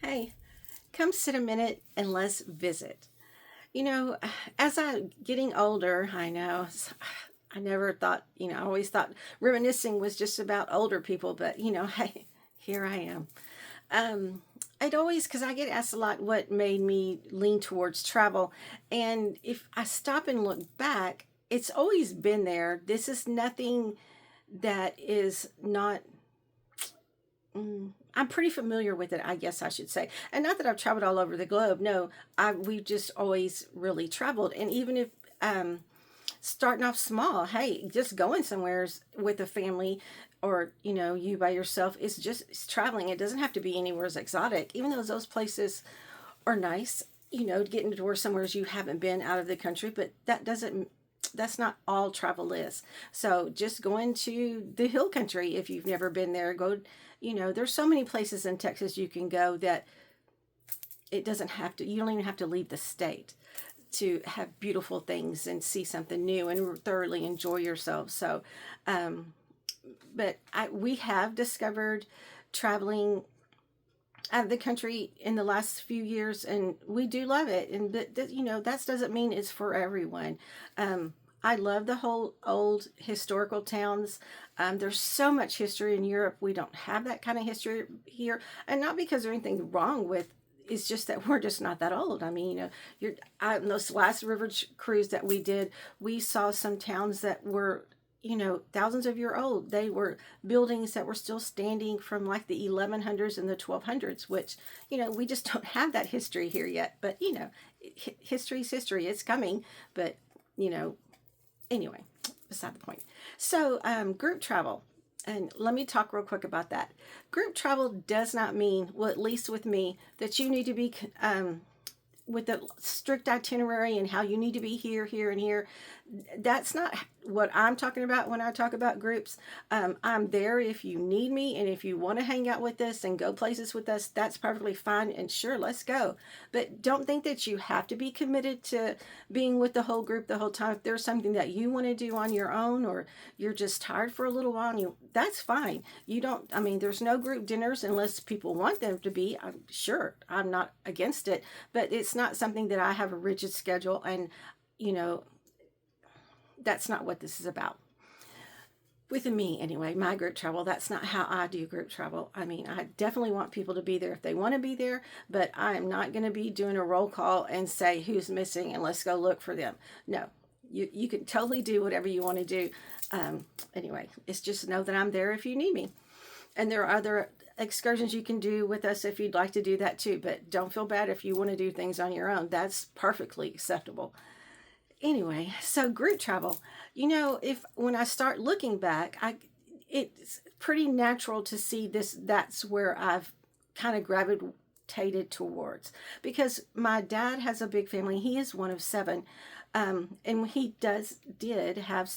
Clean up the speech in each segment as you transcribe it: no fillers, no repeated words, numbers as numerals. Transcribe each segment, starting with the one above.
Hey, come sit a minute and let's visit. You know, as I'm getting older, I know I never thought, I always thought reminiscing was just about older people, but hey, here I am. Um, I'd always, because I get asked a lot what made me lean towards travel. And if I stop and look back, it's always been there. This is nothing that is not I'm pretty familiar with it, I guess I should say. And not that I've traveled all over the globe. No, we've just always really traveled. And even if starting off small, hey, just going somewheres with a family or you by yourself is just it's traveling. It doesn't have to be anywhere as exotic, even though those places are nice. Getting to where somewheres you haven't been out of the country, but that's not all travel is. So just going to the hill country if you've never been there, go. There's so many places in Texas you can go that it doesn't have to. You don't even have to leave the state to have beautiful things and see something new and thoroughly enjoy yourself. So, um, we have discovered traveling out of the country in the last few years, and we do love it. And that doesn't mean it's for everyone. I love the whole old historical towns. There's so much history in Europe. We don't have that kind of history here, and not because there's anything wrong with. It's just that we're just not that old. I mean, you're out in those last cruise that we did. We saw some towns that were thousands of year old. They were buildings that were still standing from like the 1100s and the 1200s, which we just don't have that history here yet. But history's history. It's coming. But you know anyway, beside the point. So, group travel. And let me talk real quick about that. Group travel does not mean, well, at least with me, that you need to be with a strict itinerary and how you need to be here, here, and here. That's not what I'm talking about when I talk about groups. I'm there if you need me, and if you want to hang out with us and go places with us, that's perfectly fine. And sure, let's go. But don't think that you have to be committed to being with the whole group the whole time. If there's something that you want to do on your own, or you're just tired for a little while, that's fine. You don't. I mean, there's no group dinners unless people want them to be. I'm sure I'm not against it, but it's not something that I have a rigid schedule, and you know that's not what this is about. With me, anyway, my group travel, that's not how I do group travel. I mean, I definitely want people to be there if they want to be there, but I'm not going to be doing a roll call and say who's missing and let's go look for them. No, you can totally do whatever you want to do. Anyway, it's just know that I'm there if you need me. And there are other excursions you can do with us if you'd like to do that too, but don't feel bad if you want to do things on your own. That's perfectly acceptable. Anyway, so group travel. If when I start looking back, it's pretty natural to see this. That's where I've kind of gravitated towards, because my dad has a big family. He is one of seven. And he did have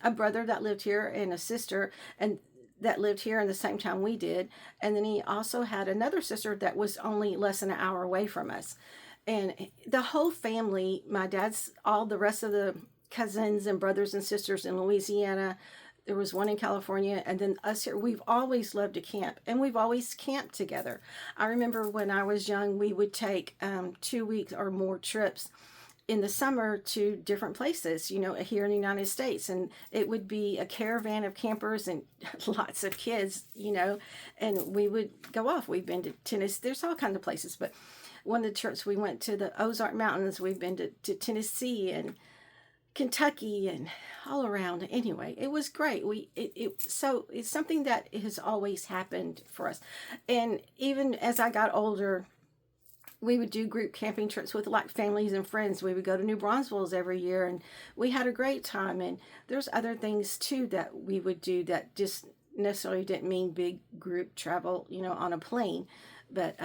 a brother that lived here and a sister, and that lived here in the same town we did. And then he also had another sister that was only less than an hour away from us. And the whole family, my dad's, all the rest of the cousins and brothers and sisters in Louisiana, there was one in California, and then us here. We've always loved to camp, and we've always camped together. I remember when I was young, we would take 2 weeks or more trips in the summer to different places, here in the United States. And it would be a caravan of campers and lots of kids, and we would go off. We've been to Tennessee, there's all kinds of places, but one of the trips we went to the Ozark Mountains, we've been to Tennessee and Kentucky and all around. Anyway, it was great. So it's something that has always happened for us. And even as I got older, we would do group camping trips with like families and friends. We would go to New Braunfels every year, and we had a great time. And there's other things too that we would do that just necessarily didn't mean big group travel, on a plane. But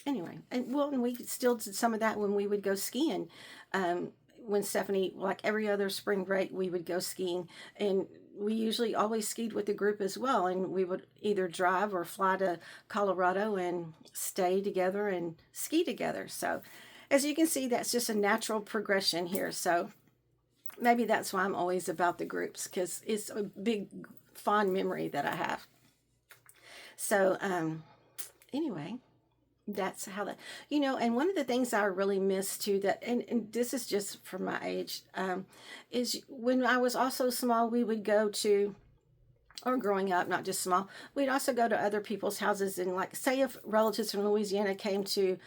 anyway, and we still did some of that when we would go skiing. When Stephanie, like every other spring break, we would go skiing, and we usually always skied with the group as well. And we would either drive or fly to Colorado and stay together and ski together. So, as you can see, that's just a natural progression here. So, maybe that's why I'm always about the groups, because it's a big fond memory that I have. So, anyway, That's how that, and one of the things I really miss too, that, and this is just for my age, is when I was also small, we would go to, or growing up, not just small, we'd also go to other people's houses. And, like, say if relatives from Louisiana came to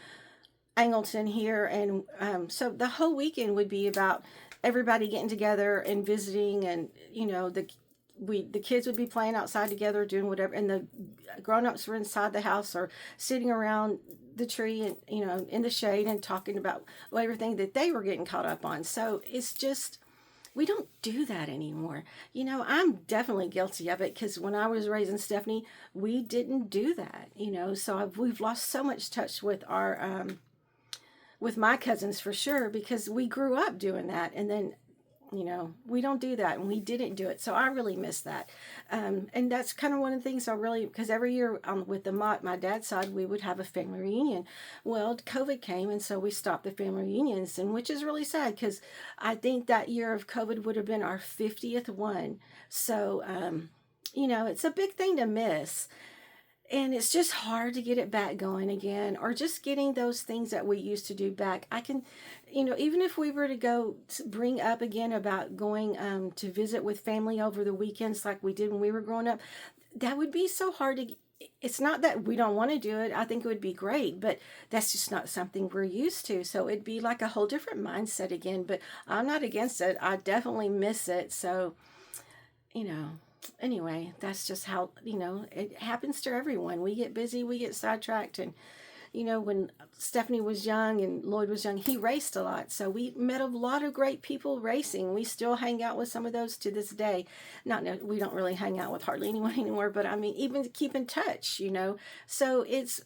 Angleton here, and so the whole weekend would be about everybody getting together and visiting, and the kids would be playing outside together, doing whatever, and the grown-ups were inside the house or sitting around the tree, and in the shade, and talking about everything that they were getting caught up on. So it's just, we don't do that anymore. I'm definitely guilty of it, because when I was raising Stephanie, we didn't do that. So we've lost so much touch with our with my cousins, for sure, because we grew up doing that, and then we don't do that, and we didn't do it. So I really miss that. And that's kind of one of the things I really, because every year, with my dad's side, we would have a family reunion. Well, COVID came, and so we stopped the family reunions, and which is really sad, because I think that year of COVID would have been our 50th one. So it's a big thing to miss. And it's just hard to get it back going again, or just getting those things that we used to do back. I can, even if we were to go bring up again about going to visit with family over the weekends like we did when we were growing up, that would be so hard to. It's not that we don't want to do it. I think it would be great, but that's just not something we're used to. So it'd be like a whole different mindset again. But I'm not against it. I definitely miss it. So, you know anyway, that's just how, it happens to everyone. We get busy, we get sidetracked. And when Stephanie was young and Lloyd was young, he raced a lot, so we met a lot of great people racing. We still hang out with some of those to this day. Not no, we don't really hang out with hardly anyone anymore, but I mean, even keep in touch. So it's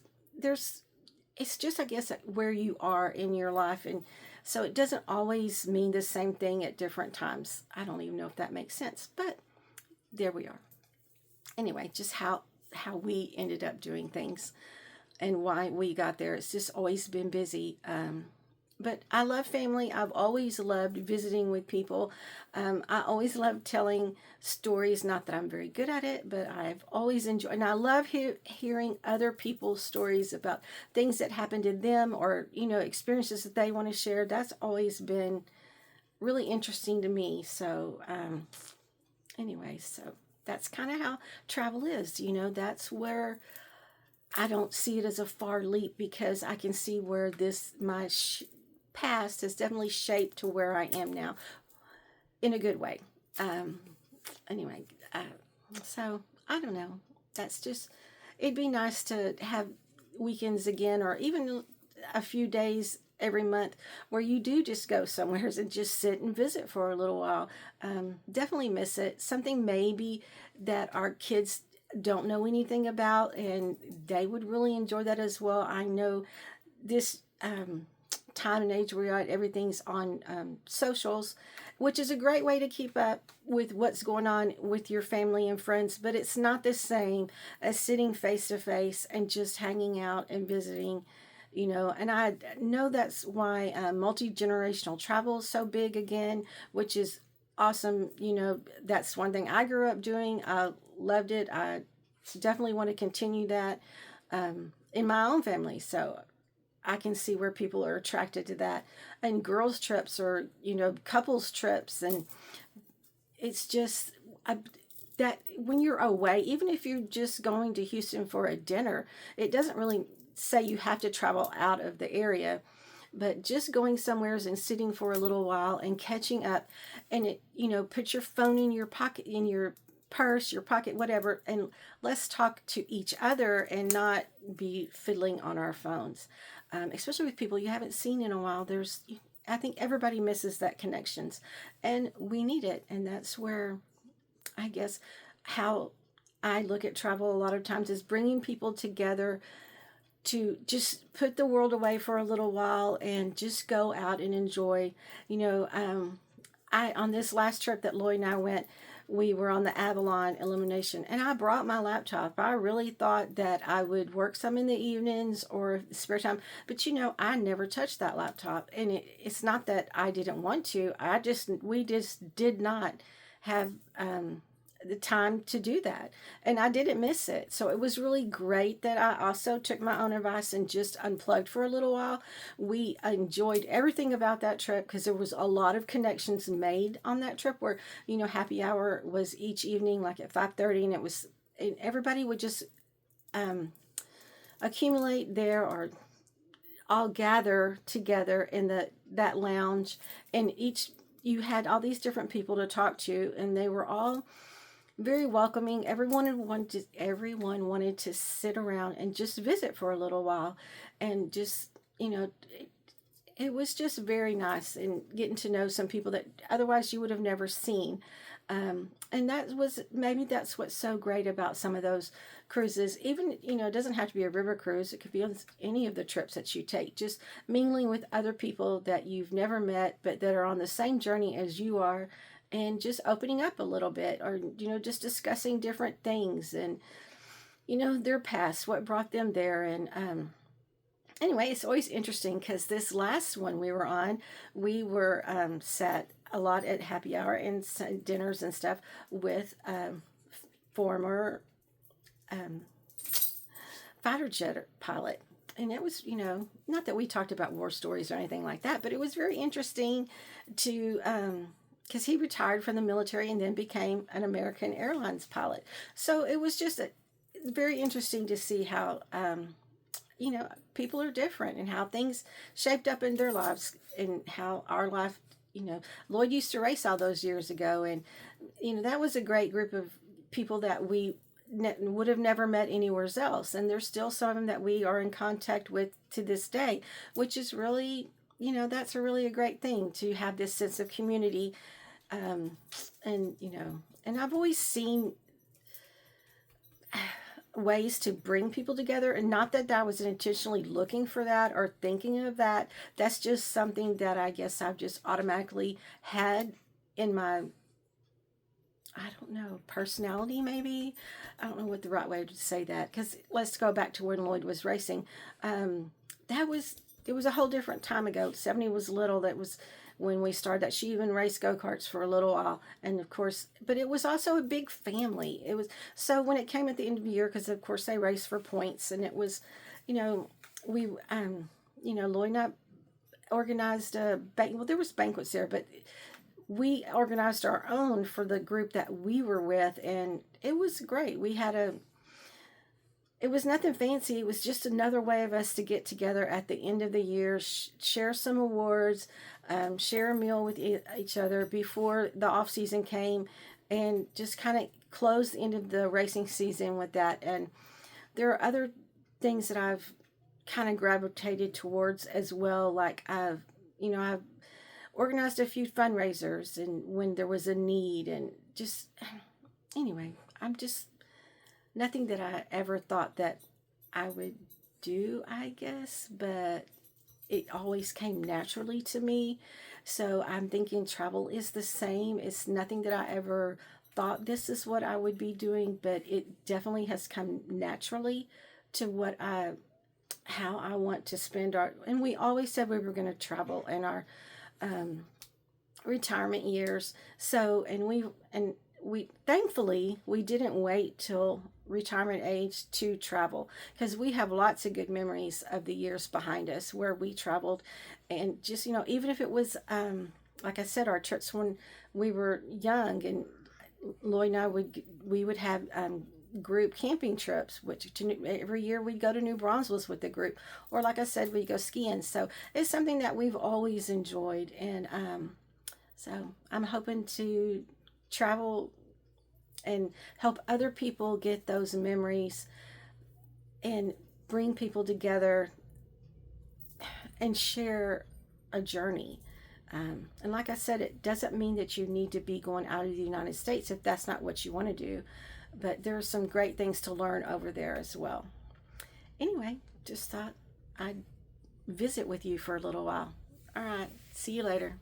just, I guess, where you are in your life. And so it doesn't always mean the same thing at different times. I don't even know if that makes sense, but there we are. Anyway, just how we ended up doing things and why we got there. It's just always been busy. But I love family. I've always loved visiting with people. I always love telling stories. Not that I'm very good at it, but I've always enjoyed. And I love hearing other people's stories about things that happened to them, or experiences that they want to share. That's always been really interesting to me. So anyway, so that's kind of how travel is. That's where I don't see it as a far leap, because I can see where my past has definitely shaped to where I am now, in a good way. Anyway, so I don't know. That's just, it'd be nice to have weekends again, or even a few days every month where you do just go somewhere and just sit and visit for a little while. Definitely miss it. Something maybe that our kids don't know anything about, and they would really enjoy that as well. I know this time and age we're at, everything's on socials, which is a great way to keep up with what's going on with your family and friends, but it's not the same as sitting face to face and just hanging out and visiting. And I know that's why multi-generational travel is so big again, which is awesome. That's one thing I grew up doing. I loved it. I definitely want to continue that in my own family. So I can see where people are attracted to that. And girls' trips, or, couples' trips. And it's just that when you're away, even if you're just going to Houston for a dinner, it doesn't really say you have to travel out of the area, but just going somewhere and sitting for a little while and catching up. And put your phone in your pocket, in your purse, your pocket, whatever, and let's talk to each other and not be fiddling on our phones. Especially with people you haven't seen in a while. I think everybody misses that connections, and we need it. And that's where, I guess, how I look at travel a lot of times is bringing people together to just put the world away for a little while and just go out and enjoy. On this last trip that Lloyd and I went, we were on the Avalon Illumination, and I brought my laptop. I really thought that I would work some in the evenings or spare time, but I never touched that laptop. And it's not that I didn't want to. We just did not have the time to do that, and I didn't miss it. So it was really great that I also took my own advice and just unplugged for a little while. We enjoyed everything about that trip because there was a lot of connections made on that trip, where happy hour was each evening like at 5:30, and it was, and everybody would just um accumulate there, or all gather together in that lounge, and each you had all these different people to talk to, and they were all very welcoming. Everyone wanted to sit around and just visit for a little while, and just it was just very nice, and getting to know some people that otherwise you would have never seen. And that's what's so great about some of those cruises. Even, it doesn't have to be a river cruise, it could be on any of the trips that you take. Just mingling with other people that you've never met, but that are on the same journey as you are, and just opening up a little bit, or, just discussing different things, and, their past, what brought them there. And, anyway, it's always interesting because this last one we were on, we were sat a lot at happy hour and dinners and stuff with former um, fighter jet pilot. And it was, not that we talked about war stories or anything like that, but it was very interesting to, because he retired from the military and then became an American Airlines pilot. So it was just very interesting to see how, people are different, and how things shaped up in their lives, and how our life, Lloyd used to race all those years ago, and, that was a great group of people that we would have never met anywhere else. And there's still some that we are in contact with to this day, which is really, that's a great thing, to have this sense of community. And, and I've always seen ways to bring people together, and not that I was intentionally looking for that or thinking of that. That's just something that I guess I've just automatically had in my, I don't know, personality maybe. I don't know what the right way to say that, because let's go back to when Lloyd was racing. It was a whole different time ago. 70 was little. That was when we started that. She even raced go-karts for a little while, and of course, but it was also a big family. It was, so when it came at the end of the year, because of course they race for points, and it was, we Lloyd and I organized a well, there was banquets there, but we organized our own for the group that we were with, and it was great. It was nothing fancy. It was just another way of us to get together at the end of the year, share some awards, share a meal with each other before the off season came, and just kind of close the end of the racing season with that. And there are other things that I've kind of gravitated towards as well. Like I've organized a few fundraisers, and when there was a need, and just, anyway, I'm just, nothing that I ever thought that I would do, I guess, but it always came naturally to me. So I'm thinking travel is the same. It's nothing that I ever thought this is what I would be doing, but it definitely has come naturally to how I want to spend and we always said we were going to travel in our retirement years. So, we thankfully we didn't wait till retirement age to travel, because we have lots of good memories of the years behind us where we traveled. And just, even if it was like I said, our trips when we were young, and Lloyd and I would have group camping trips, which every year we'd go to New Braunfels with the group, or like I said, we'd go skiing. So it's something that we've always enjoyed. And so I'm hoping to travel and help other people get those memories, and bring people together and share a journey. And like I said, it doesn't mean that you need to be going out of the United States if that's not what you want to do, but there are some great things to learn over there as well. Anyway, just thought I'd visit with you for a little while. All right, see you later.